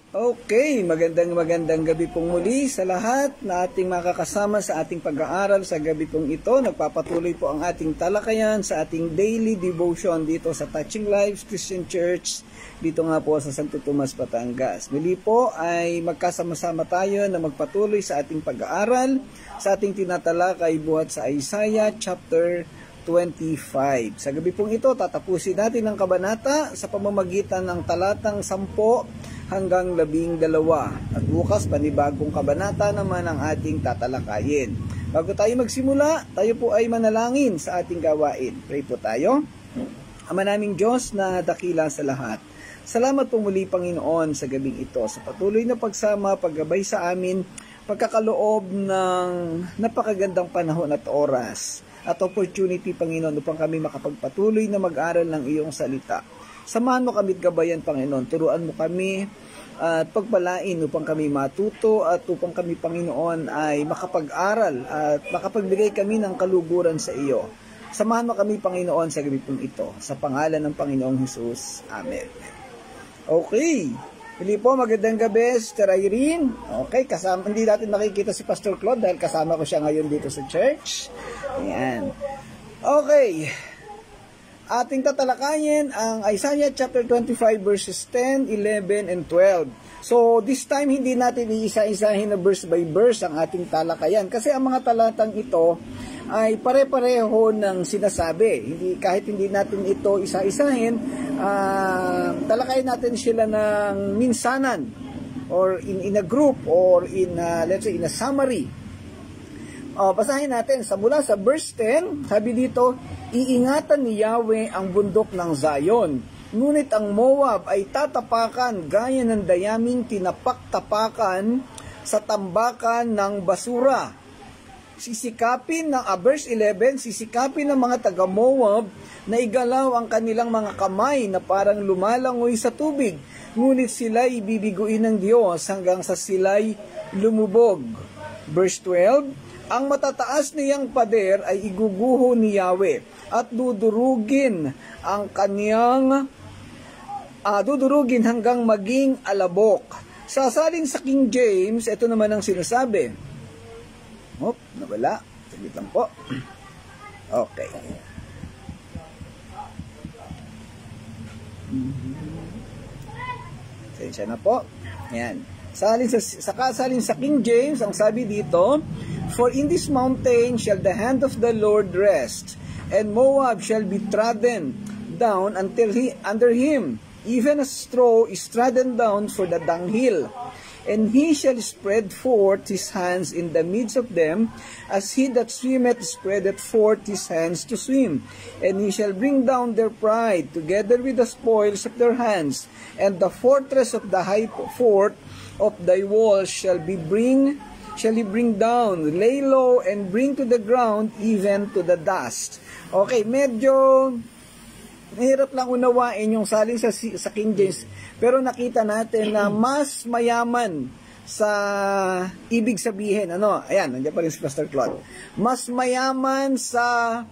Okay, magandang gabi pong muli sa lahat na ating makakasama sa ating pag-aaral sa gabi pong ito. Nagpapatuloy po ang ating talakayan sa ating daily devotion dito sa Touching Lives Christian Church, dito nga po sa Santo Tomas, Batangas. Muli po ay magkasama-sama tayo na magpatuloy sa ating pag-aaral sa ating tinatalakay buhat sa Isaiah chapter 25. Sa gabi pong ito, tatapusin natin ang kabanata sa pamamagitan ng talatang 10 hanggang 12. At bukas, panibagong kabanata naman ang ating tatalakayin. Bago tayo magsimula, tayo po ay manalangin sa ating gawain. Pray po tayo. Ama naming Diyos na dakila sa lahat, salamat po muli, Panginoon, sa gabing ito, sa patuloy na pagsama, paggabay sa amin, pagkakaloob ng napakagandang panahon at oras at opportunity, Panginoon, upang kami makapagpatuloy na mag-aral ng iyong salita. Samahan mo kami at gabayan, Panginoon. Turuan mo kami at pagpalain upang kami matuto at upang kami, Panginoon, ay makapag-aral at makapagbigay kami ng kaluguran sa iyo. Samahan mo kami, Panginoon, sa gabi pong ito. Sa pangalan ng Panginoong Hesus. Amen. Okay. Pili po, magandang gabi, Sister Irene. Okay, kasama, hindi natin nakikita si Pastor Claude dahil kasama ko siya ngayon dito sa church. Ayan. Okay. Ating tatalakayin ang Isaiah chapter 25 verses 10, 11, and 12. So, this time hindi natin iisa-isahin na verse by verse ang ating talakayan kasi ang mga talatang ito ay pare-pareho ng sinasabi. Kahit hindi natin ito isa-isahin, talakayin natin sila ng minsanan or in a group or let's say in a summary. Basahin natin mula sa verse 10, sabi dito, iingatan ni Yahweh ang bundok ng Zion, ngunit ang Moab ay tatapakan gaya ng dayaming tinapak-tapakan sa tambakan ng basura. Sisikapin ng verse 11, sisikapin ng mga taga-Moab na igalaw ang kanilang mga kamay na parang lumalangoy sa tubig, ngunit sila'y ibibiguin ng Diyos hanggang sa sila'y lumubog. Verse 12, ang matataas niyang pader ay iguguho ni Yahweh at dudurugin ang kaniyang dudurugin hanggang maging alabok. Sasalin sa King James, ito naman ang sinasabi. Nawala. Saglit lang po. Okay. Sensya na po. Ayan. Sakasalin sa King James, ang sabi dito, for in this mountain shall the hand of the Lord rest, and Moab shall be trodden down until under him, even as straw is trodden down for the dunghill. And he shall spread forth his hands in the midst of them, as he that swimmeth spreadeth forth his hands to swim. And he shall bring down their pride together with the spoils of their hands, and the fortress of the high fort of thy walls shall he bring down, lay low, and bring to the ground, even to the dust. Okay, medyo mahirap lang unawain yung salin sa King James, pero nakita natin na mas mayaman sa ibig sabihin. Ayan, nandiyan pa rin si Pastor Claude. Mas mayaman sa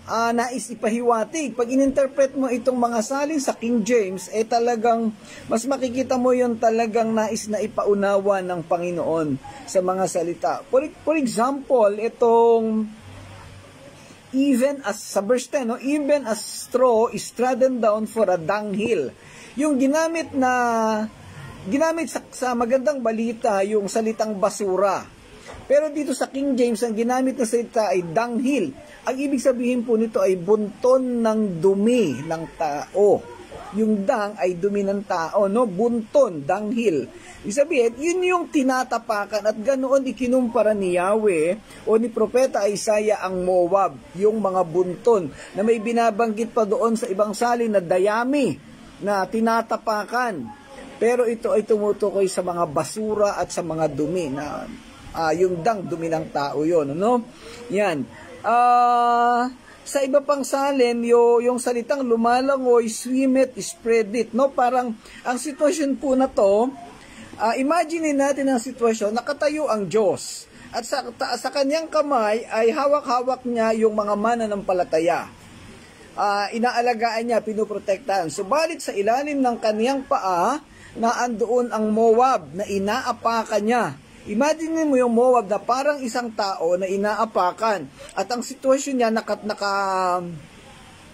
nais ipahiwatig. Pag ininterpret mo itong mga salin sa King James, talagang mas makikita mo yung talagang nais na ipaunawa ng Panginoon sa mga salita. For example, itong even as sa verse 10, even as straw is trodden down for a dunghill. Yung ginamit sa magandang balita yung salitang basura. Pero dito sa King James, ang ginamit na salita ay dunghill. Ang ibig sabihin po nito ay bunton ng dumi ng tao. Yung dung ay dumi ng tao, bunton, dunghill. Ibig sabihin, yun yung tinatapakan at ganoon ikinumpara ni Yahweh o ni Propeta Isaiah ang Moab, yung mga bunton, na may binabanggit pa doon sa ibang salin na dayami na tinatapakan. Pero ito ay tumutukoy sa mga basura at sa mga dumi na yung dung, dumi ng tao yun. Yan. Sa iba pang salin, yung salitang lumalangoy, swim it, spread it. Parang ang sitwasyon po na to, imagine natin ang sitwasyon, nakatayo ang Diyos. At sa kanyang kamay ay hawak-hawak niya yung mga mananampalataya. Inaalagaan niya, pinuprotektahan. Subalit sa ilalim ng kaniyang paa, na andoon ang Moab na inaapakan niya. Imagine mo yung Moab na parang isang tao na inaapakan at ang sitwasyon niya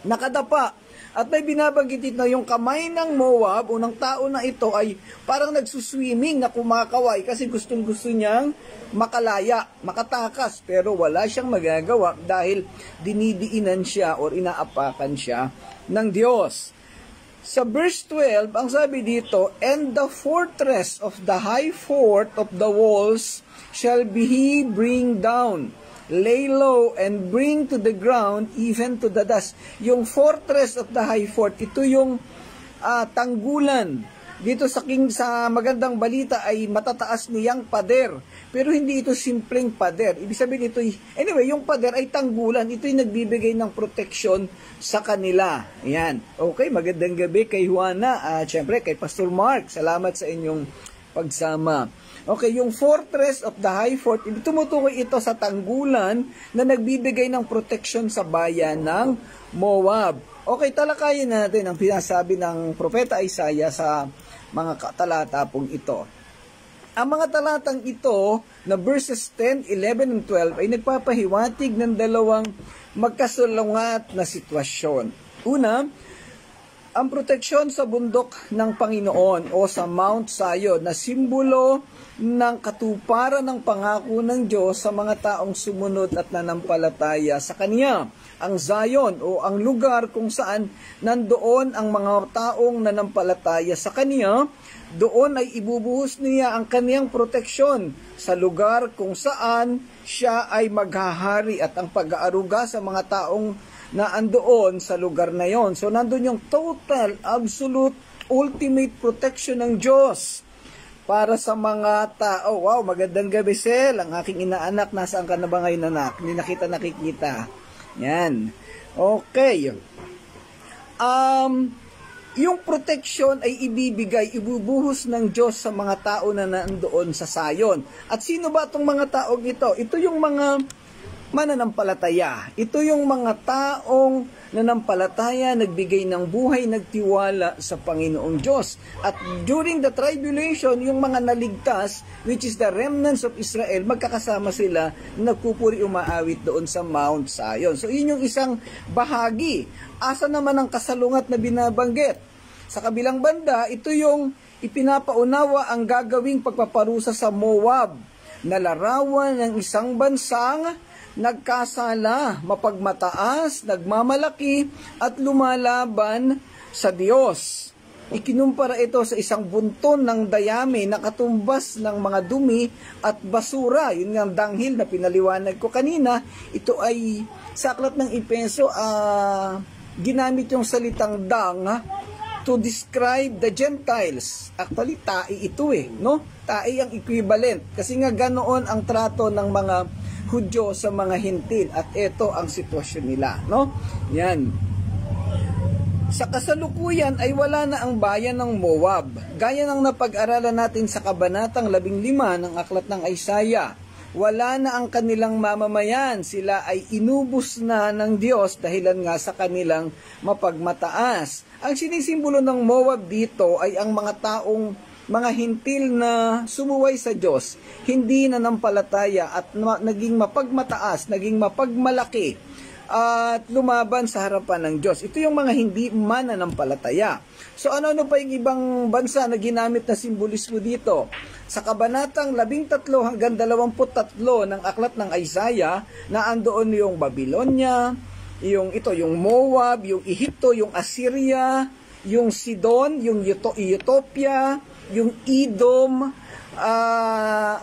nakadapa. At may binabanggit na yung kamay ng Moab o ng tao na ito ay parang nagsuswimming na kumakaway kasi gustong-gusto niyang makalaya, makatakas. Pero wala siyang magagawa dahil dinidiinan siya o inaapakan siya ng Diyos. Sa verse 12, ang sabi dito, "And the fortress of the high fort of the walls shall be he bring down. Lay low and bring to the ground even to the dust." Yung fortress of the high fort, ito yung tanggulan. Dito sa magandang balita ay matataas niyang pader. Pero hindi ito simpleng pader. Ibig sabihin ito, anyway, yung pader ay tanggulan. Ito yung nagbibigay ng proteksyon sa kanila. Ayan. Okay, magandang gabi kay Juana. Siyempre, kay Pastor Mark. Salamat sa inyong pagsama. Okay, yung fortress of the high fort, tumutukoy ito sa tanggulan na nagbibigay ng proteksyon sa bayan ng Moab. Okay, talakayin natin ang pinasabi ng Propeta Isaiah sa mga talata pong ito. Ang mga talatang ito na verses 10, 11, and 12 ay nagpapahiwatig ng dalawang magkasalungat na sitwasyon. Una, ang proteksyon sa bundok ng Panginoon o sa Mount Zion na simbolo ng katuparan ng pangako ng Diyos sa mga taong sumunod at nanampalataya sa Kanya. Ang Zion o ang lugar kung saan nandoon ang mga taong nanampalataya sa Kanya, doon ay ibubuhos niya ang Kaniyang proteksyon sa lugar kung saan siya ay maghahari at ang pag-aaruga sa mga taong na andoon sa lugar na yon. So, nandun yung total, absolute, ultimate protection ng Diyos para sa mga tao. Wow, magandang gabi, Sel. Ang aking inaanak, nasaan ka na ba ngayon, anak? Hindi na kita nakikita. Yan. Okay. Yung protection ay ibubuhos ng Diyos sa mga tao na nandoon sa Zion. At sino ba itong mga taong ito? Ito yung mga mananampalataya. Ito yung mga taong nanampalataya, nagbigay ng buhay, nagtiwala sa Panginoong Diyos. At during the tribulation, yung mga naligtas, which is the remnants of Israel, magkakasama sila, nagpupuri umaawit doon sa Mount Zion. So, yun yung isang bahagi. Asa naman ang kasalungat na binabanggit? Sa kabilang banda, ito yung ipinapaunawa ang gagawing pagpaparusa sa Moab, na larawan ng isang bansang nagkasala, mapagmataas, nagmamalaki, at lumalaban sa Diyos. Ikinumpara ito sa isang bunton ng dayami na katumbas ng mga dumi at basura. Yun nga ang danghil na pinaliwanag ko kanina. Ito ay sa aklat ng Efeso, ginamit yung salitang dang to describe the Gentiles. Actually, tai ito no? Tai ang equivalent. Kasi nga ganoon ang trato ng mga Hudyo sa mga hintil. At ito ang sitwasyon nila, no? Yan. Sa kasalukuyan ay wala na ang bayan ng Moab. Gaya ng napag-aralan natin sa kabanatang 15 ng aklat ng Isaiah. Wala na ang kanilang mamamayan. Sila ay inubos na ng Diyos dahilan nga sa kanilang mapagmataas. Ang sinisimbolo ng Moab dito ay ang mga taong mga hintil na sumuway sa Diyos, hindi nanampalataya at naging mapagmataas, naging mapagmalaki at lumaban sa harapan ng Diyos. Ito yung mga hindi mananampalataya. So ano pa yung ibang bansa na ginamit na simbolismo dito? Sa kabanatang 13 hanggang 23 ng aklat ng Isaiah, na andoon yung Babylonia, yung Moab, yung Ehipto, yung Assyria, yung Sidon, yung Ethiopia, yung Edom,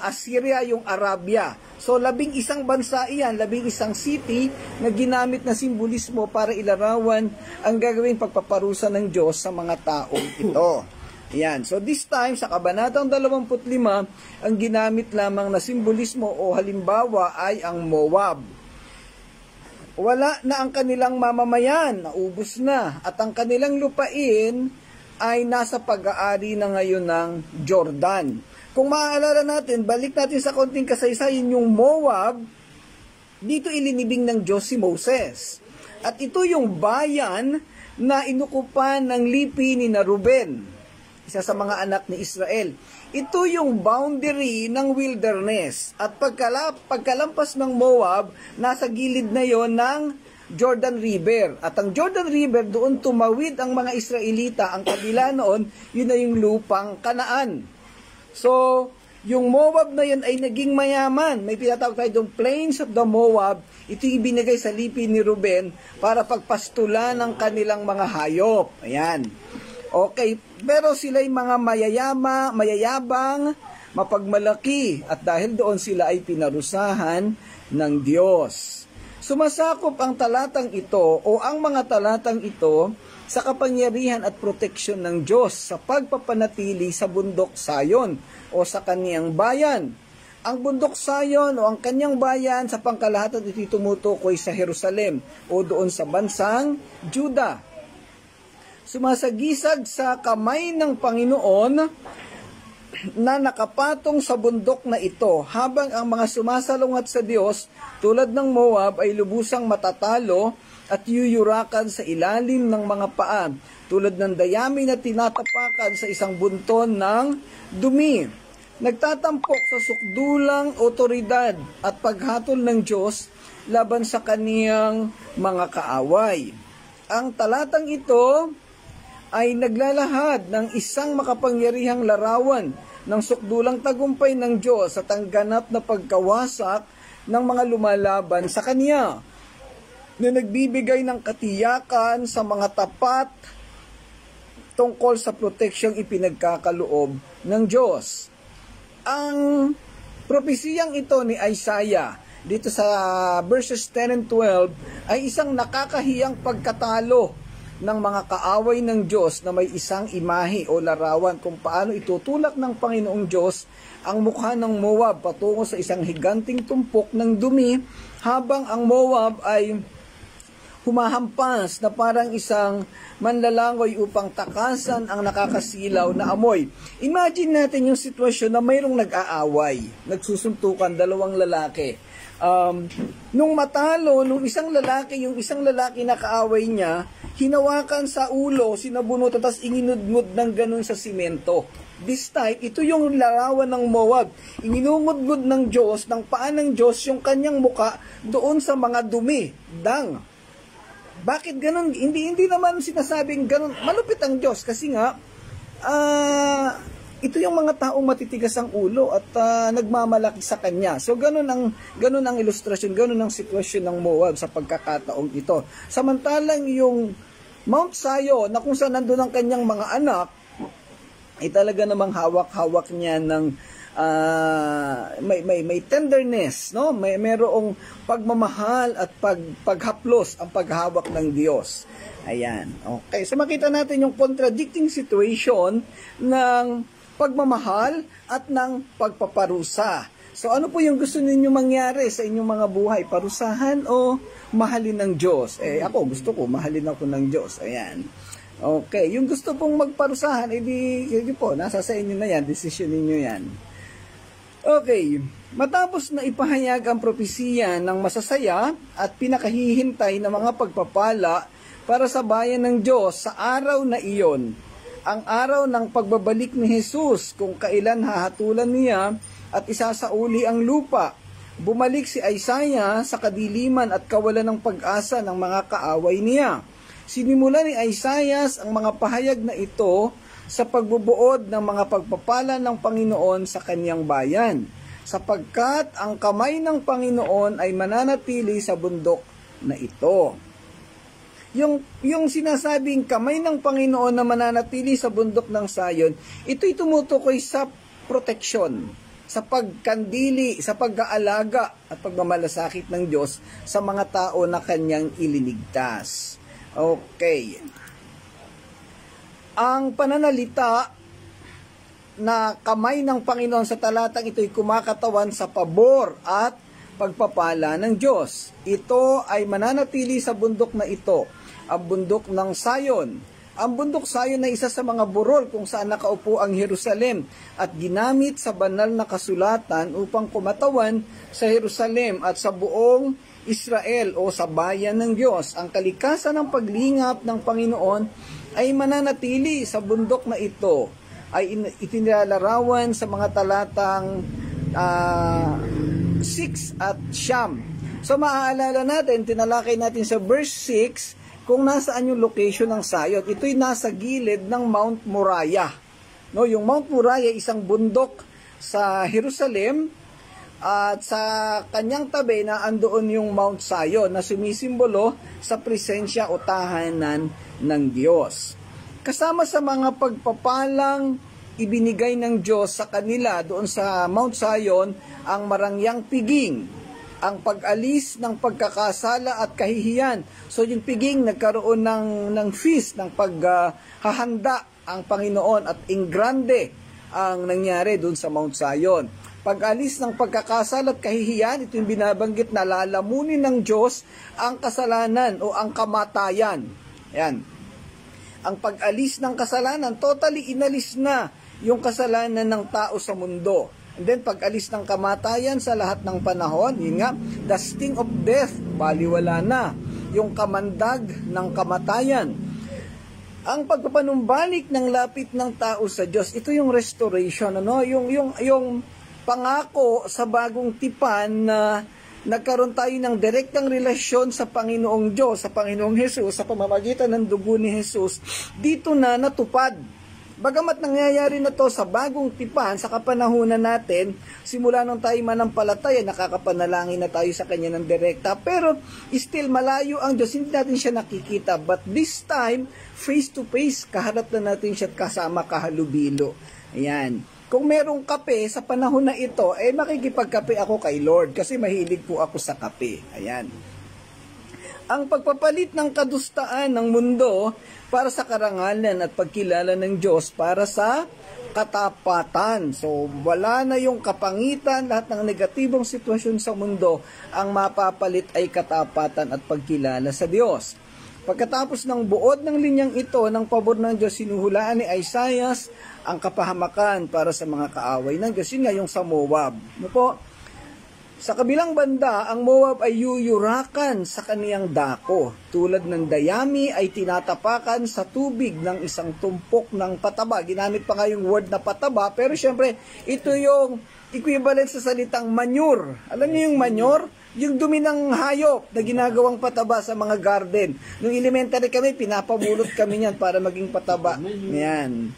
Assyria, yung Arabia. So, 11 bansa iyan, 11 city na ginamit na simbolismo para ilarawan ang gagawing pagpaparusa ng Diyos sa mga taong ito. Yan. So, this time, sa kabanatang 25, ang ginamit lamang na simbolismo o halimbawa ay ang Moab. Wala na ang kanilang mamamayan, naubos na, at ang kanilang lupain ay nasa pag-aari na ngayon ng Jordan. Kung maaalala natin, balik natin sa konting kasaysayan, yung Moab, dito ilinibing ng Diyos si Moses. At ito yung bayan na inukupan ng lipi ni Ruben. isa sa mga anak ni Israel. Ito yung boundary ng wilderness. At pagkalampas ng Moab, nasa gilid na yon ng Jordan River. At ang Jordan River, doon tumawid ang mga Israelita. Ang kabila noon, yun na yung lupang Kanaan. So, yung Moab na yun ay naging mayaman. May pinatawag tayo doon, Plains of the Moab. Ito yung ibinigay sa lipi ni Ruben para pagpastulan ng kanilang mga hayop. Ayan. Okay, pero sila'y mga mayayabang, mapagmalaki, at dahil doon sila ay pinarusahan ng Diyos. Sumasakop ang talatang ito o ang mga talatang ito sa kapangyarihan at proteksyon ng Diyos sa pagpapanatili sa bundok Sayon o sa kaniyang bayan. Ang bundok Sayon o ang kanyang bayan sa pangkalahatan ito tumutukoy sa Jerusalem o doon sa bansang Juda. Sumasagisag sa kamay ng Panginoon na nakapatong sa bundok na ito, habang ang mga sumasalungat sa Diyos tulad ng Moab ay lubusang matatalo at yuyurakan sa ilalim ng mga paa, tulad ng dayami na tinatapakan sa isang bunton ng dumi. Nagtatampok sa sukdulang otoridad at paghatol ng Diyos laban sa kaniyang mga kaaway. Ang talatang ito ay naglalahad ng isang makapangyarihang larawan ng sukdulang tagumpay ng Diyos at ang ganap na pagkawasak ng mga lumalaban sa Kanya, na nagbibigay ng katiyakan sa mga tapat tungkol sa proteksyong ipinagkakaloob ng Diyos. Ang propesiyang ito ni Isaiah dito sa verses 10 and 12 ay isang nakakahiyang pagkatalo ng mga kaaway ng Diyos na may isang imahe o larawan kung paano itutulak ng Panginoong Diyos ang mukha ng Moab patungo sa isang higanting tumpok ng dumi, habang ang Moab ay humahampas na parang isang manlalangoy upang takasan ang nakakasilaw na amoy. Imagine natin yung sitwasyon na mayroong nag-aaway, nagsusuntukan, dalawang lalaki. Nung matalo, yung isang lalaki na kaaway niya, hinawakan sa ulo, sinabunutan, tapos inginudngud ng ganun sa simento. This time, ito yung larawan ng Moab. Inginungudngud ng Diyos, ng paa ng Diyos, yung kanyang muka doon sa mga dumi, dang. Bakit ganun? Hindi naman sinasabing ganun. Malupit ang Diyos kasi nga, ito yung mga taong matitigas ang ulo at nagmamalaki sa kanya. So ganun ang ilustrasyon, ganun ang sitwasyon ng Moab sa pagkakataong ito. Samantalang yung Mount Zion, na kung saan nandun ang kanyang mga anak, ay talaga namang hawak-hawak niya ng may tenderness, no? Mayroong pagmamahal at paghaplos ang paghawak ng Diyos. Ayan. Okay, so makita natin yung contradicting situation ng pagmamahal at ng pagpaparusa. So ano po yung gusto ninyo mangyari sa inyong mga buhay? Parusahan o mahalin ng Diyos? Ako gusto ko mahalin ako ng Diyos. Ayan. Okay, yung gusto pong magparusahan, edi po, nasa sa inyo na yan, decision ninyo yan. Okay, matapos na ipahayag ang propesiya ng masasaya at pinakahihintay na mga pagpapala para sa bayan ng Diyos sa araw na iyon, ang araw ng pagbabalik ni Jesus kung kailan hahatulan niya at isasauli ang lupa, bumalik si Isaiah sa kadiliman at kawalan ng pag-asa ng mga kaaway niya. Sinimula ni Isaiah ang mga pahayag na ito sa pagbubuod ng mga pagpapala ng Panginoon sa kanyang bayan, sapagkat ang kamay ng Panginoon ay mananatili sa bundok na ito. Yung sinasabing kamay ng Panginoon na mananatili sa bundok ng Sayon, ito'y tumutukoy sa proteksyon, sa pagkandili, sa pag-aalaga at pagmamalasakit ng Diyos sa mga tao na kanyang ililigtas. Okay. Ang pananalita na kamay ng Panginoon sa talatang ito'y kumakatawan sa pabor at pagpapala ng Diyos. Ito ay mananatili sa bundok na ito, ang bundok ng Sayon. Ang bundok Sayon ay isa sa mga burol kung saan nakaupo ang Jerusalem at ginamit sa banal na kasulatan upang kumatawan sa Jerusalem at sa buong Israel o sa bayan ng Diyos. Ang kalikasan ng paglingap ng Panginoon ay mananatili sa bundok na ito ay itinilarawan sa mga talatang 6 at siyam. So maaalala natin, tinalakay natin sa verse 6 kung nasaan yung location ng sayot. Ito'y nasa gilid ng Mount Moriah. No, yung Mount Moriah, isang bundok sa Jerusalem, at sa kanyang tabi na andoon yung Mount Zion na sumisimbolo sa presensya o tahanan ng Diyos. Kasama sa mga pagpapalang ibinigay ng Diyos sa kanila doon sa Mount Zion ang marangyang piging, ang pag-alis ng pagkakasala at kahihiyan. So yung piging nagkaroon ng feast, ng paghahanda ang Panginoon, at ingrande ang nangyari doon sa Mount Zion. Pag-alis ng pagkakasala at kahihiyan, ito yung binabanggit na lalamunin ng Diyos ang kasalanan o ang kamatayan. Yan. Ang pag-alis ng kasalanan, totally inalis na yung kasalanan ng tao sa mundo. And then pag-alis ng kamatayan sa lahat ng panahon, yun nga, the sting of death, baliwala na. Yung kamandag ng kamatayan. Ang pagpapanumbalik ng lapit ng tao sa Diyos, ito yung restoration, ano? Yung pangako sa bagong tipan na nagkaroon tayo ng direktang relasyon sa Panginoong Diyos, sa Panginoong Hesus, sa pamamagitan ng dugo ni Hesus, dito na natupad. Bagamat nangyayari na to sa bagong tipan, sa kapanahunan natin, simula nung tayo manampalataya, nakakapanalangin na tayo sa Kanya ng direkta, pero still malayo ang Diyos, hindi natin siya nakikita. But this time, face to face, kaharap na natin siya kasama kahalubilo. Ayan. Kung merong kape sa panahon na ito, makikipagkape ako kay Lord kasi mahilig po ako sa kape. Ayan. Ang pagpapalit ng kadustaan ng mundo para sa karangalan at pagkilala ng Diyos para sa katapatan. So, wala na yung kapangitan, lahat ng negatibong sitwasyon sa mundo, ang mapapalit ay katapatan at pagkilala sa Diyos. Pagkatapos ng buod ng linyang ito ng pabor ng Diyos, sinuhulaan ni Isaiah ang kapahamakan para sa mga kaaway ng Diyos. Yun nga yung sa Moab. Ano po? Sa kabilang banda, ang Moab ay yuyurakan sa kaniyang dako. Tulad ng dayami ay tinatapakan sa tubig ng isang tumpok ng pataba. Ginamit pa nga yung word na pataba, pero syempre, ito yung equivalent sa salitang manure. Alam niyo yung manure? Yung dumi ng hayop na ginagawang pataba sa mga garden. Nung elementary kami, pinapabulot kami niyan para maging pataba. Yan.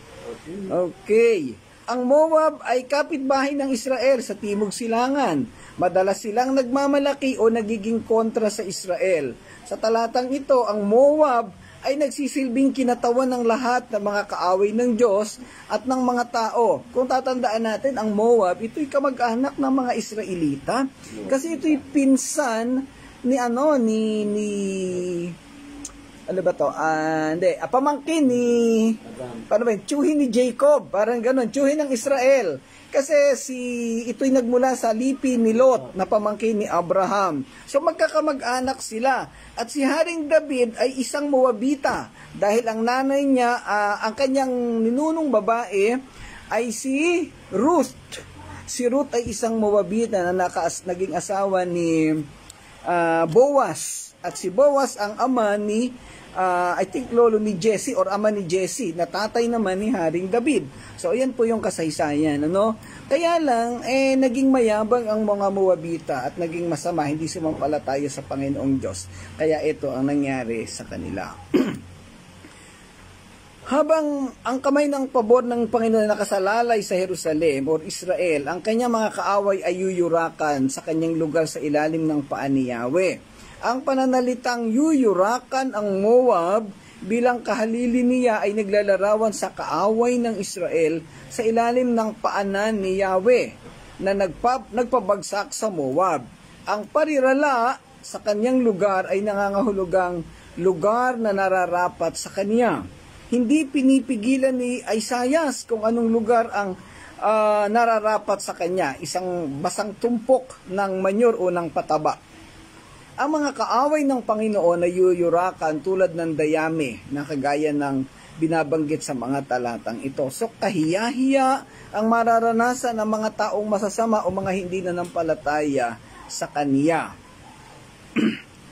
Okay. Ang Moab ay kapitbahay ng Israel sa Timog Silangan. Madalas silang nagmamalaki o nagiging kontra sa Israel. Sa talatang ito, ang Moab ay nagsisilbing kinatawan ng lahat ng mga kaaway ng Diyos at ng mga tao. Kung tatandaan natin, ang Moab, ito'y kamag-anak ng mga Israelita. Kasi ito'y pinsan ni pamangkin ni tiyuhin ni Jacob, parang gano'n, tiyuhin ng Israel. Kasi ito'y nagmula sa lipi ni Lot na pamangkin ni Abraham. So magkakamag-anak sila. At si Haring David ay isang Moabita dahil ang nanay niya, ang kanyang ninunong babae ay si Ruth. Si Ruth ay isang Moabita na naging asawa ni Boaz. At si Boaz ang ama ni I think lolo ni Jesse or ama ni Jesse, na tatay naman ni Haring David. So ayan po yung kasaysayan, ano? Kaya lang naging mayabang ang mga Moabita at naging masama, hindi sumampalataya sa Panginoong Diyos. Kaya ito ang nangyari sa kanila. Habang ang kamay ng pabor ng Panginoon nakasalalay sa Jerusalem or Israel, ang kanyang mga kaaway ay yuyurakan sa kanyang lugar sa ilalim ng paa ni Yahweh. Ang pananalitang yuyurakan ang Moab bilang kahalili niya ay naglalarawan sa kaaway ng Israel sa ilalim ng paanan ni Yahweh na nagpabagsak sa Moab. Ang parirala sa kanyang lugar ay nangangahulugang lugar na nararapat sa kanya. Hindi pinipigilan ni Isaiah kung anong lugar ang nararapat sa kanya, isang basang tumpok ng manure o ng pataba. Ang mga kaaway ng Panginoon ay yuyurakan tulad ng dayami na kagaya ng binabanggit sa mga talatang ito. So kahiya-hiya ang mararanasan ng mga taong masasama o mga hindi nanampalataya sa Kaniya.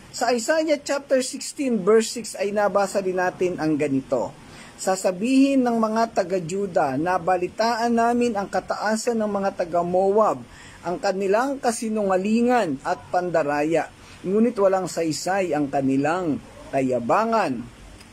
Sa Isaiah chapter 16 verse 6 ay nabasa din natin ang ganito. Sasabihin ng mga taga-Juda na balitaan namin ang kataasan ng mga taga-Moab, ang kanilang kasinungalingan at pandaraya, ngunit walang saysay ang kanilang kayabangan.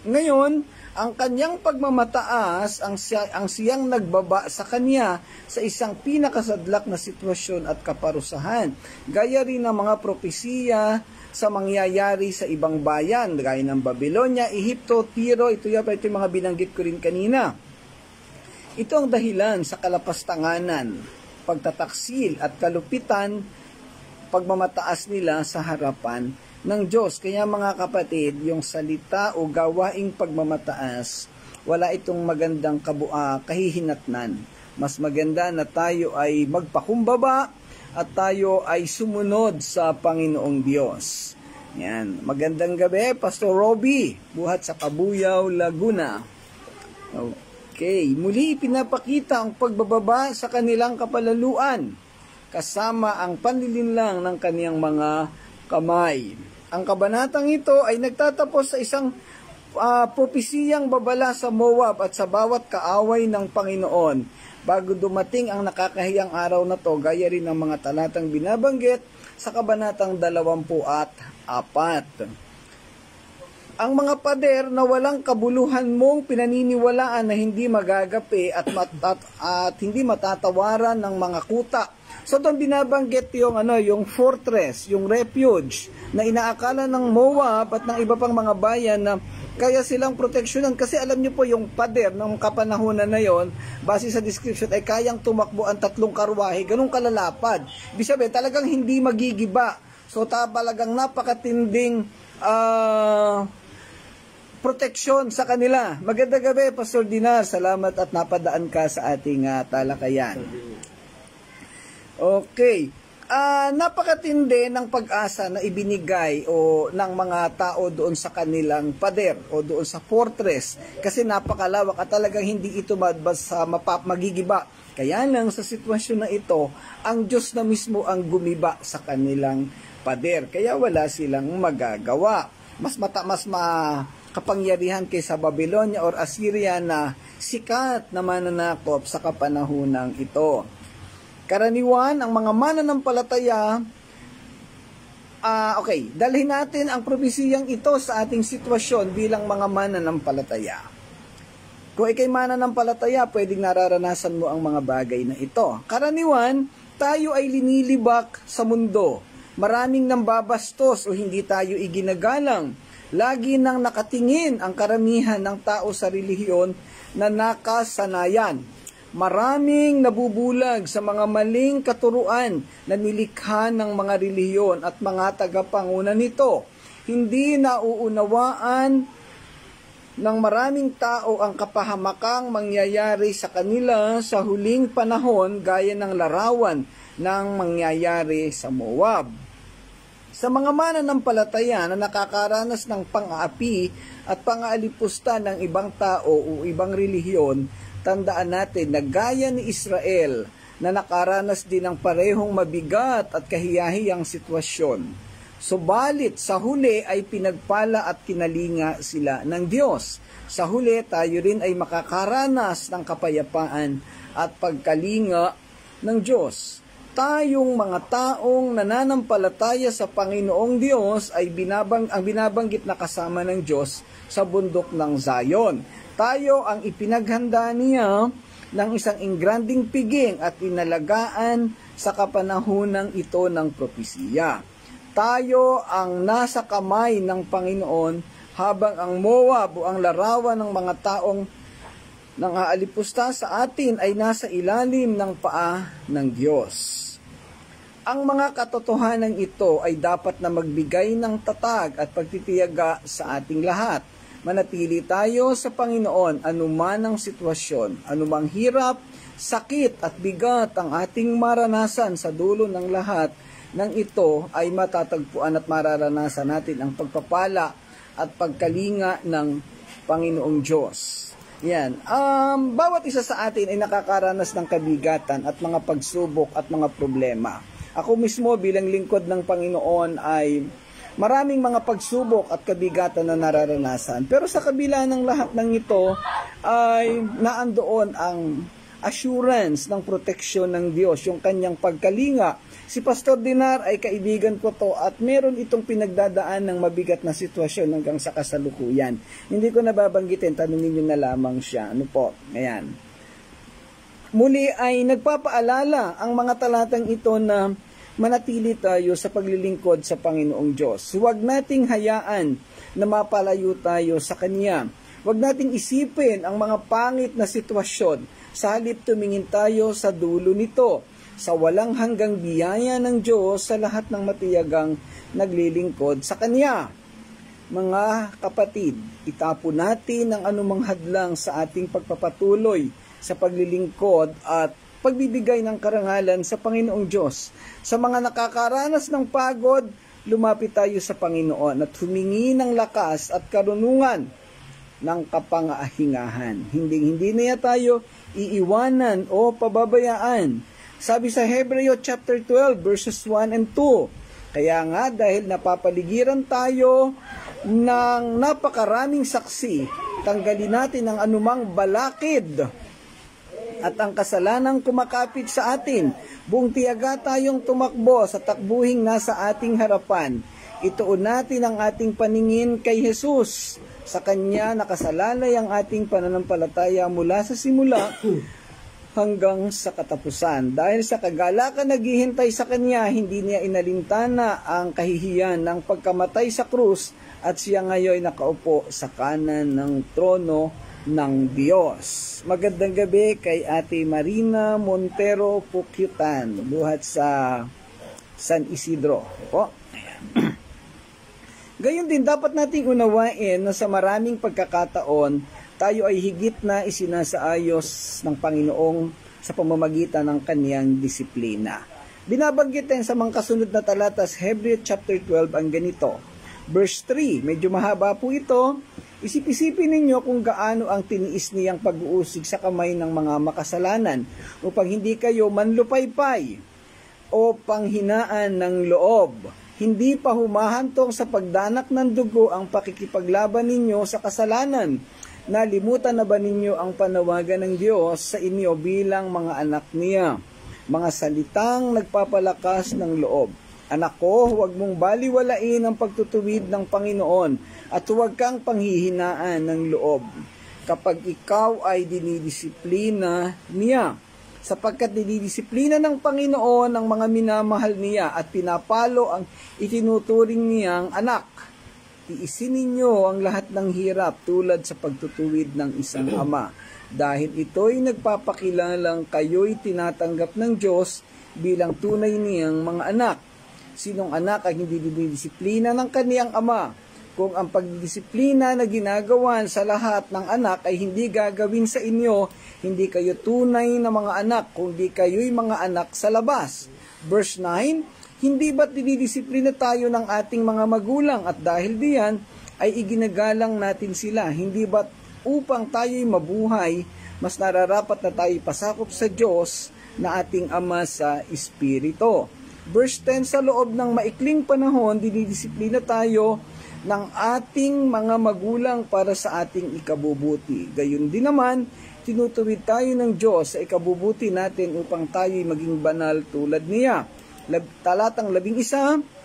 Ngayon, ang kanyang pagmamataas ang siyang nagbaba sa kanya sa isang pinakasadlak na sitwasyon at kaparusahan, gaya rin ng mga propesiya sa mangyayari sa ibang bayan, gaya ng Babylonia, Ehipto, Tiro. Ito yung mga binanggit ko rin kanina. Ito ang dahilan sa kalapastanganan, pagtataksil at kalupitan, pagmamataas nila sa harapan ng Diyos. Kaya mga kapatid, yung salita o gawaing pagmamataas, wala itong magandang kahihinatnan. Mas maganda na tayo ay magpakumbaba at tayo ay sumunod sa Panginoong Diyos. Yan. Magandang gabi, Pastor Robbie, buhat sa Kabuyaw, Laguna. Okay. Muli pinapakita ang pagbababa sa kanilang kapalaluan, kasama ang panlilinlang ng kaniyang mga kamay. Ang kabanatang ito ay nagtatapos sa isang propesiyang babala sa Moab at sa bawat kaaway ng Panginoon, bago dumating ang nakakahiyang araw na to, gaya rin ng mga talatang binabanggit sa kabanatang 24. Ang mga pader na walang kabuluhan mong pinaniniwalaan na hindi magagapi at hindi matatawaran ng mga kuta. So doon binabanggit yung fortress, yung refuge na inaakala ng Moab at ng iba pang mga bayan na kaya silang proteksyonan, kasi alam niyo po yung pader ng kapanahunan na yon, base sa description, ay kayang tumakbo ang 3 karwahe, ganun kalalapad. Ibig sabihin, talagang hindi magigiba. So talagang napakatinding proteksyon sa kanila. Magandang gabi, Pastor Dinar. Salamat at napadaan ka sa ating talakayan. Okay. Napakatindi ng pag-asa na ibinigay ng mga tao doon sa kanilang pader o doon sa fortress, kasi napakalawak at talagang hindi ito magigiba. Kaya lang sa sitwasyon na ito, ang Diyos na mismo ang gumiba sa kanilang pader, kaya wala silang magagawa. Mas kapangyarihan kaysa Babylonia or Assyria na sikat na mananakop sa kapanahunang ito. Karaniwan, ang mga mananampalataya, dalhin natin ang propesiyang ito sa ating sitwasyon bilang mga mananampalataya. Kung ikay mananampalataya, pwedeng nararanasan mo ang mga bagay na ito. Karaniwan, tayo ay linilibak sa mundo. Maraming nambabastos o hindi tayo iginagalang. Lagi nang nakatingin ang karamihan ng tao sa relihiyon na nakasanayan. Maraming nabubulag sa mga maling katuruan na nilikha ng mga relihiyon at mga tagapanguna nito. Hindi nauunawaan ng maraming tao ang kapahamakang mangyayari sa kanila sa huling panahon, gaya ng larawan ng mangyayari sa Moab. Sa mga mananampalataya na nakakaranas ng pang-aapi at pang-aalipusta ng ibang tao o ibang relihiyon, tandaan natin na gaya ni Israel na nakaranas din ng parehong mabigat at kahiyahiyang sitwasyon. Subalit sa huli ay pinagpala at kinalinga sila ng Diyos. Sa huli tayo rin ay makakaranas ng kapayapaan at pagkalinga ng Diyos. Tayong mga taong nananampalataya sa Panginoong Diyos ay ang binabanggit na kasama ng Diyos sa bundok ng Zion. Tayo ang ipinaghanda niya ng isang ingranding piging at inalagaan sa kapanahunang ito ng propesiya. Tayo ang nasa kamay ng Panginoon, habang ang Moab o ang larawan ng mga taong nang aalipusta sa atin ay nasa ilalim ng paa ng Diyos. Ang mga katotohanan ito ay dapat na magbigay ng tatag at pagtitiyaga sa ating lahat. Manatili tayo sa Panginoon anuman ang sitwasyon, anumang hirap, sakit at bigat ang ating maranasan, sa dulo ng lahat ng ito ay matatagpuan at mararanasan natin ang pagpapala at pagkalinga ng Panginoong Diyos. Yan. Bawat isa sa atin ay nakakaranas ng kabigatan at mga pagsubok at mga problema. Ako mismo bilang lingkod ng Panginoon ay Maraming mga pagsubok at kabigatan na nararanasan. Pero sa kabila ng lahat ng ito ay naandoon ang assurance ng proteksyon ng Diyos, yung kanyang pagkalinga. Si Pastor Dinar ay kaibigan ko to at meron itong pinagdadaan ng mabigat na sitwasyon hanggang sa kasalukuyan. Hindi ko nababanggitin, tanungin nyo na lamang siya. Ano po? Ayan. Muli ay nagpapaalala ang mga talatang ito na manatili tayo sa paglilingkod sa Panginoong Diyos. Huwag nating hayaan na mapalayo tayo sa Kanya. Huwag nating isipin ang mga pangit na sitwasyon. Sa halip tumingin tayo sa dulo nito, sa walang hanggang biyaya ng Diyos sa lahat ng matiyagang naglilingkod sa Kanya. Mga kapatid, itapon natin ang anumang hadlang sa ating pagpapatuloy sa paglilingkod at pagbibigay ng karangalan sa Panginoong Diyos. Sa mga nakakaranas ng pagod, lumapit tayo sa Panginoon at humingi ng lakas at karunungan ng kapangahingahan. Hindi niya tayo iiwanan o pababayaan. Sabi sa Hebreo chapter 12 verses 1 and 2, kaya nga dahil napapaligiran tayo ng napakaraming saksi, tanggalin natin ang anumang balakid at ang kasalanang kumakapit sa atin. Buong tiyaga tayong tumakbo sa takbuhing nasa ating harapan. Ituon natin ang ating paningin kay Jesus. Sa Kanya nakasalalay ang ating pananampalataya mula sa simula hanggang sa katapusan. Dahil sa kagalakan naghihintay sa Kanya, hindi niya inalintana ang kahihiyan ng pagkamatay sa krus at siya ngayon nakaupo sa kanan ng trono ng Diyos. Magandang gabi kay Ate Marina Montero Pukyutan, buhat sa San Isidro. Po. Gayon din, dapat nating unawain na sa maraming pagkakataon, tayo ay higit na isinasaayos ng Panginoong sa pamamagitan ng kaniyang disiplina. Binabanggit din sa mga kasunod na talata sa Hebreo chapter 12 ang ganito. Verse 3, medyo mahaba po ito. Isip-isipin ninyo kung gaano ang tiniis niyang pag-uusig sa kamay ng mga makasalanan upang hindi kayo manlupaypay o panghinaan ng loob. Hindi pa humahantong sa pagdanak ng dugo ang pakikipaglaban ninyo sa kasalanan. Nalimutan na ba ninyo ang panawagan ng Diyos sa inyo bilang mga anak niya? Mga salitang nagpapalakas ng loob. Anak ko, huwag mong baliwalain ang pagtutuwid ng Panginoon at huwag kang panghihinaan ng loob kapag ikaw ay dinidisiplina niya. Sapagkat dinidisiplina ng Panginoon ang mga minamahal niya at pinapalo ang itinuturing niyang anak. Tiisin ninyo ang lahat ng hirap tulad sa pagtutuwid ng isang ama. Dahil ito'y nagpapakilalang kayo'y tinatanggap ng Diyos bilang tunay niyang mga anak. Sinong anak ang hindi dinidisiplina ng kaniyang ama? Kung ang pagdisiplina na ginagawan sa lahat ng anak ay hindi gagawin sa inyo, hindi kayo tunay na mga anak, kundi kayo'y mga anak sa labas. Verse 9, hindi ba't dinidisiplina tayo ng ating mga magulang at dahil diyan ay iginagalang natin sila? Hindi ba't upang tayo'y mabuhay, mas nararapat na tayo'y pasakop sa Diyos na ating Ama sa Espiritu? Verse 10, sa loob ng maikling panahon, dinidisiplina tayo ng ating mga magulang para sa ating ikabubuti. Gayon din naman, tinutuwid tayo ng Diyos sa ikabubuti natin upang tayo'y maging banal tulad niya. Talatang 11,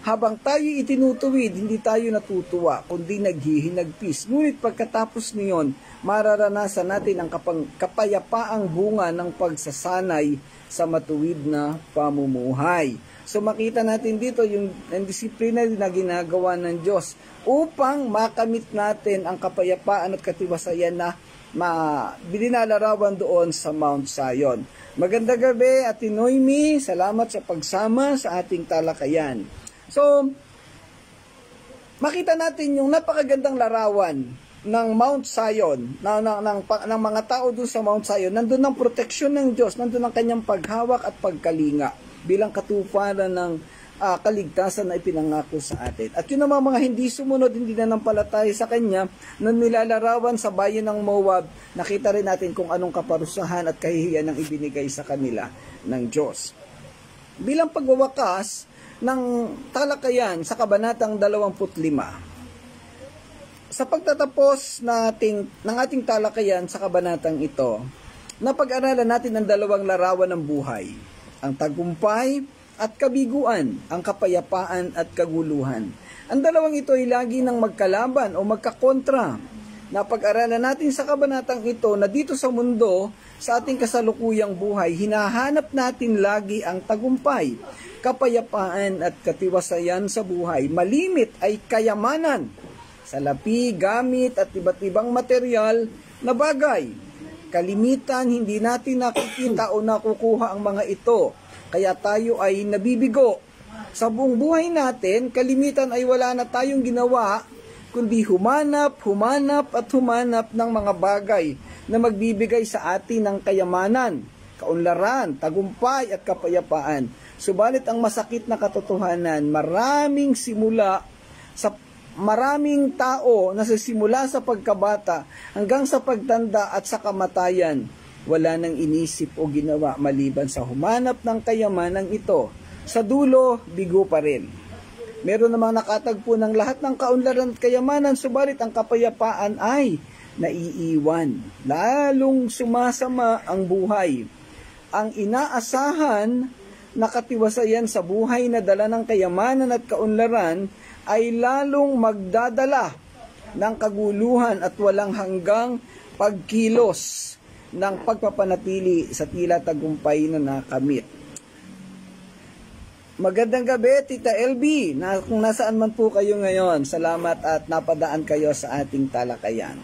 habang tayo'y itinutuwid, hindi tayo natutuwa, kundi naghihinagpis. Ngunit pagkatapos niyon, mararanasan natin ang kapayapaang bunga ng pagsasanay sa matuwid na pamumuhay. So makita natin dito yung disiplina na ginagawa ng Diyos upang makamit natin ang kapayapaan at katiwasayan na bininalarawan doon sa Mount Zion. Magandang gabi, Ate Noemi. Salamat sa pagsama sa ating talakayan. So, makita natin yung napakagandang larawan ng Mount Zion, ng mga tao doon sa Mount Zion. Nandun ang proteksyon ng Diyos, nandun ang kanyang paghawak at pagkalinga bilang katuparan ng kaligtasan na ipinangako sa atin. At yun naman mga hindi sumunod, hindi nanampalataya sa Kanya, na nilalarawan sa bayan ng Moab, nakita rin natin kung anong kaparusahan at kahihiyan ang ibinigay sa kanila ng Diyos. Bilang pagwawakas, ng talakayan sa kabanatang 25. Sa pagtatapos ng ating talakayan sa kabanatang ito, napag-aralan natin ang dalawang larawan ng buhay, ang tagumpay at kabiguan, ang kapayapaan at kaguluhan. Ang dalawang ito ay lagi nang magkalaban o magkakontra. Napag-aralan natin sa kabanatang ito na dito sa mundo, sa ating kasalukuyang buhay, hinahanap natin lagi ang tagumpay, kapayapaan at katiwasayan sa buhay. Malimit ay kayamanan, salapi, gamit at iba't ibang material na bagay. Kalimitan, hindi natin nakikita o nakukuha ang mga ito, kaya tayo ay nabibigo. Sa buong buhay natin, kalimitan ay wala na tayong ginawa, kundi humanap ng mga bagay na magbibigay sa atin ng kayamanan, kaunlaran, tagumpay at kapayapaan. Subalit ang masakit na katotohanan, maraming tao na simula sa pagkabata hanggang sa pagtanda at sa kamatayan, wala nang inisip o ginawa maliban sa humanap ng kayamanang ito. Sa dulo, bigo pa rin. Meron namang nakatagpo ng lahat ng kaunlaran at kayamanan, subalit ang kapayapaan ay naiiwan. Lalong sumasama ang buhay. Ang inaasahan na katiwasayan sa buhay na dala ng kayamanan at kaunlaran ay lalong magdadala ng kaguluhan at walang hanggang pagkilos ng pagpapanatili sa tila tagumpay na nakamit. Magandang gabi, Tita LB, kung nasaan man po kayo ngayon. Salamat at napadaan kayo sa ating talakayan.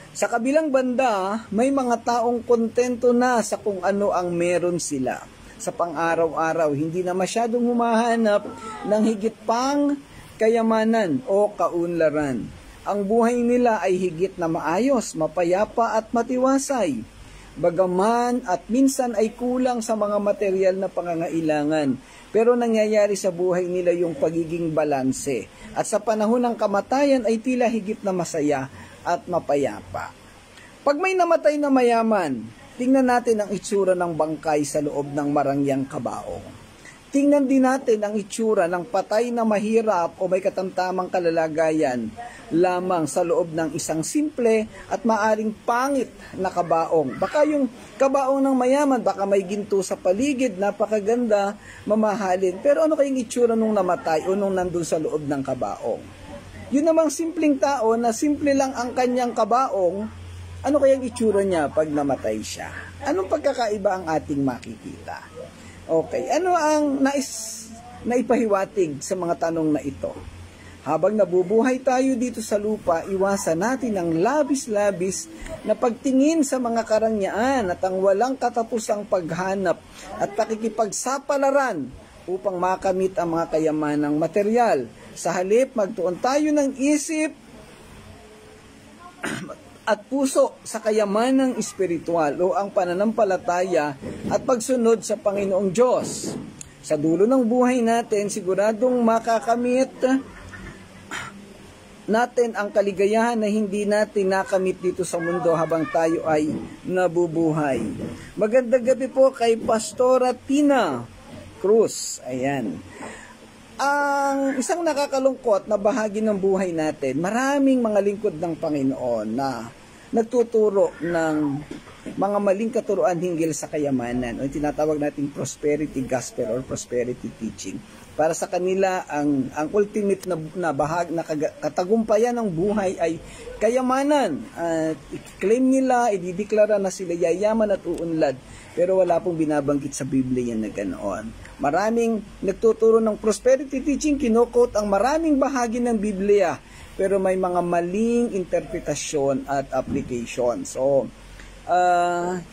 Sa kabilang banda, may mga taong kontento na sa kung ano ang meron sila. Sa pang-araw-araw, hindi na masyadong humahanap ng higit pang kayamanan o kaunlaran. Ang buhay nila ay higit na maayos, mapayapa at matiwasay. Bagaman at minsan ay kulang sa mga material na pangangailangan, pero nangyayari sa buhay nila yung pagiging balanse. At sa panahon ng kamatayan ay tila higit na masaya at mapayapa. Pag may namatay na mayaman, tingnan natin ang itsura ng bangkay sa loob ng marangyang kabaong. Tingnan din natin ang itsura ng patay na mahirap o may katamtamang kalalagayan lamang sa loob ng isang simple at maaring pangit na kabaong. Baka yung kabaong ng mayaman, baka may ginto sa paligid, napakaganda, mamahalin. Pero ano kayong itsura nung namatay o nung nandun sa loob ng kabaong? Yun namang simpleng tao na simple lang ang kanyang kabaong, ano kayang itsura niya pag namatay siya? Anong pagkakaiba ang ating makikita? Okay, ano ang naipahiwatig sa mga tanong na ito? Habang nabubuhay tayo dito sa lupa, iwasan natin ang labis-labis na pagtingin sa mga karangyaan at ang walang katapusang paghanap at pakikipagsapalaran upang makamit ang mga kayamanang material. Sa halip, magtuon tayo ng isip at puso sa kayamanang espiritual o ang pananampalataya at pagsunod sa Panginoong Diyos. Sa dulo ng buhay natin, siguradong makakamit natin ang kaligayahan na hindi natin nakamit dito sa mundo habang tayo ay nabubuhay. Magandang gabi po kay Pastora Tina Cruz. Ayan. Ang isang nakakalungkot na bahagi ng buhay natin, maraming mga lingkod ng Panginoon na nagtuturo ng mga maling katuruan hinggil sa kayamanan o tinatawag nating prosperity gospel or prosperity teaching. Para sa kanila, ang ultimate na bahag na katagumpayan ng buhay ay kayamanan. I-claim nila, idideklara na sila yayaman at uunlad, pero wala pong binabanggit sa Biblia na ganoon. Maraming nagtuturo ng prosperity teaching, kinukot ang maraming bahagi ng Biblia, pero may mga maling interpretasyon at application. So,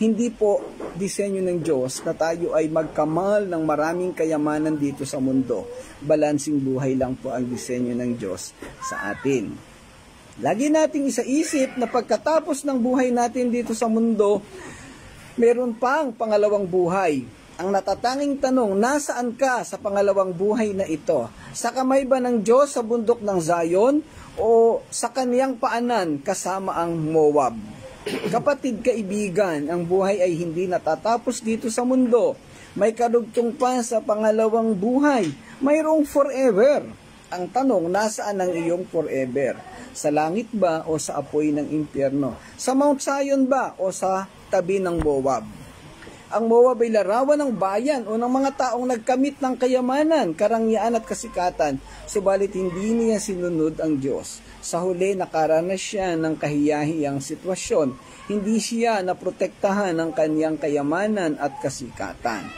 hindi po disenyo ng Diyos na tayo ay magkamal ng maraming kayamanan dito sa mundo. Balansing buhay lang po ang disenyo ng Diyos sa atin. Lagi nating isaisip na pagkatapos ng buhay natin dito sa mundo, meron pang pangalawang buhay. Ang natatanging tanong, nasaan ka sa pangalawang buhay na ito? Sa kamay ba ng Diyos sa bundok ng Zion o sa kaniyang paanan kasama ang Moab? Kapatid, kaibigan, ang buhay ay hindi natatapos dito sa mundo. May kadugtong pa sa pangalawang buhay. Mayroong forever. Ang tanong, nasaan ang iyong forever? Sa langit ba o sa apoy ng impyerno? Sa Mount Zion ba o sa tabi ng Moab? Ang Moab ay larawan ng bayan o ng mga taong nagkamit ng kayamanan, karangyaan at kasikatan, subalit hindi niya sinunod ang Diyos. Sa huli, nakaranas siya ng kahiyahiyang sitwasyon. Hindi siya naprotektahan ng kanyang kayamanan at kasikatan.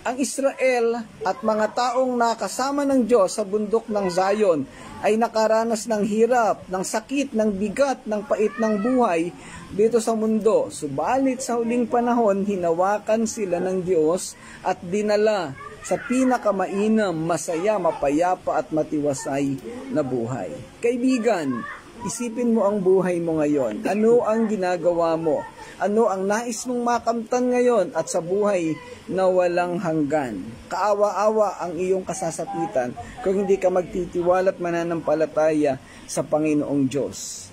Ang Israel at mga taong nakasama ng Diyos sa bundok ng Zion ay nakaranas ng hirap, ng sakit, ng bigat, ng pait ng buhay dito sa mundo. Subalit sa huling panahon, hinawakan sila ng Diyos at dinala sa pinakamainam, masaya, mapayapa at matiwasay na buhay. Kaibigan, isipin mo ang buhay mo ngayon. Ano ang ginagawa mo? Ano ang nais mong makamtan ngayon at sa buhay na walang hanggan? Kaawa-awa ang iyong kasasapitan kung hindi ka magtitiwala at mananampalataya sa Panginoong Diyos.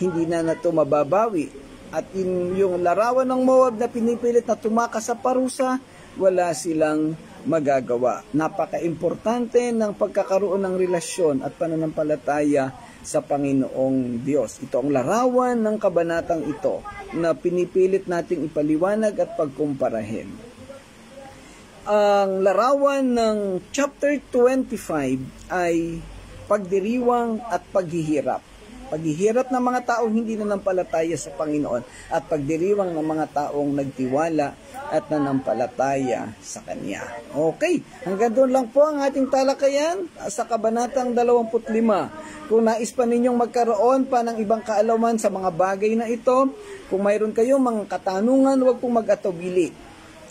Hindi na ito mababawi. At yung larawan ng Moab na pinipilit na tumakas sa parusa, wala silang magagawa. Napaka-importante ng pagkakaroon ng relasyon at pananampalataya sa Panginoong Diyos. Ito ang larawan ng kabanatang ito na pinipilit nating ipaliwanag at pagkumparahin. Ang larawan ng chapter 25 ay pagdiriwang at paghihirap. Paghihirap ng mga taong hindi nanampalataya sa Panginoon at pagdiriwang ng mga taong nagtiwala at nanampalataya sa Kanya. Okay, hanggang doon lang po ang ating talakayan sa kabanatang 25. Kung nais pa ninyong magkaroon pa ng ibang kaalaman sa mga bagay na ito, kung mayroon kayong mga katanungan, huwag pong mag-atubili.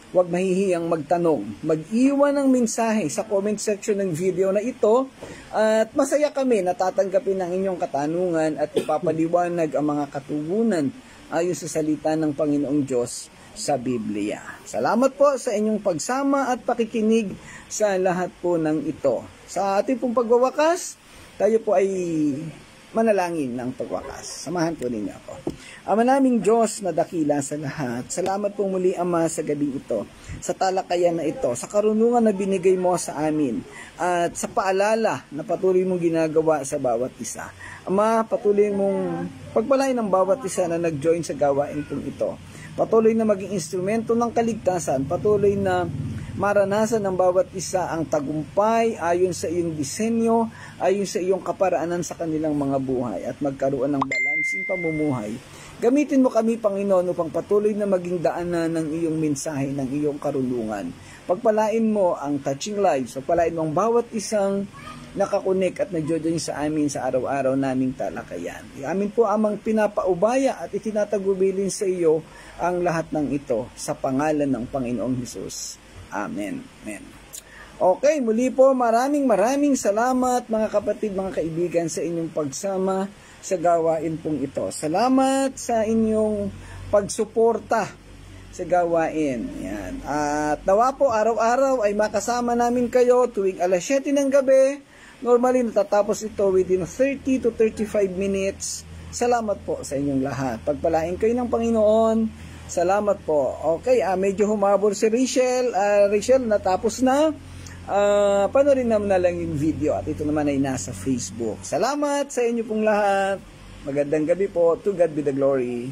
Huwag mahihiyang magtanong. Mag-iwan ng mensahe sa comment section ng video na ito at masaya kami na tatanggapin ang inyong katanungan at ipapaliwanag ang mga katugunan ayon sa salita ng Panginoong Diyos sa Biblia. Salamat po sa inyong pagsama at pakikinig sa lahat po ng ito. Sa ating pong pagwawakas, tayo po ay manalangin ng pagwakas. Samahan po ninyo ako. Ama naming Diyos na dakila sa lahat, salamat po muli Ama sa gabing ito, sa talakayan na ito, sa karunungan na binigay mo sa amin, at sa paalala na patuloy mong ginagawa sa bawat isa. Ama, patuloy mong pagpalain ng bawat isa na nag-join sa gawain pong ito. Patuloy na maging instrumento ng kaligtasan, patuloy na maranasan ng bawat isa ang tagumpay ayon sa iyong disenyo, ayon sa iyong kaparaanan sa kanilang mga buhay at magkaroon ng balansing pamumuhay. Gamitin mo kami, Panginoon, upang patuloy na maging daanan ng iyong mensahe, ng iyong karunungan. Pagpalain mo ang touching lives, pagpalain mo ang bawat isang nakakunik at nagjojoin sa amin sa araw-araw naming talakayan. Amin po amang pinapaubaya at itinatagubilin sa iyo ang lahat ng ito sa pangalan ng Panginoong Hesus. Amen. Amen. Okay, muli po maraming salamat mga kapatid, mga kaibigan sa inyong pagsama sa gawain pong ito. Salamat sa inyong pagsuporta sa gawain. Yan. At nawa po araw-araw ay makasama namin kayo tuwing alas 7 ng gabi. Normally natatapos ito within 30 to 35 minutes. Salamat po sa inyong lahat. Pagpalain kayo ng Panginoon. Salamat po. Okay, medyo humabol si Rachel. Rachel, natapos na. Panorin naman na lang yung video at ito naman ay nasa Facebook. Salamat sa inyo pong lahat. Magandang gabi po. To God be the glory.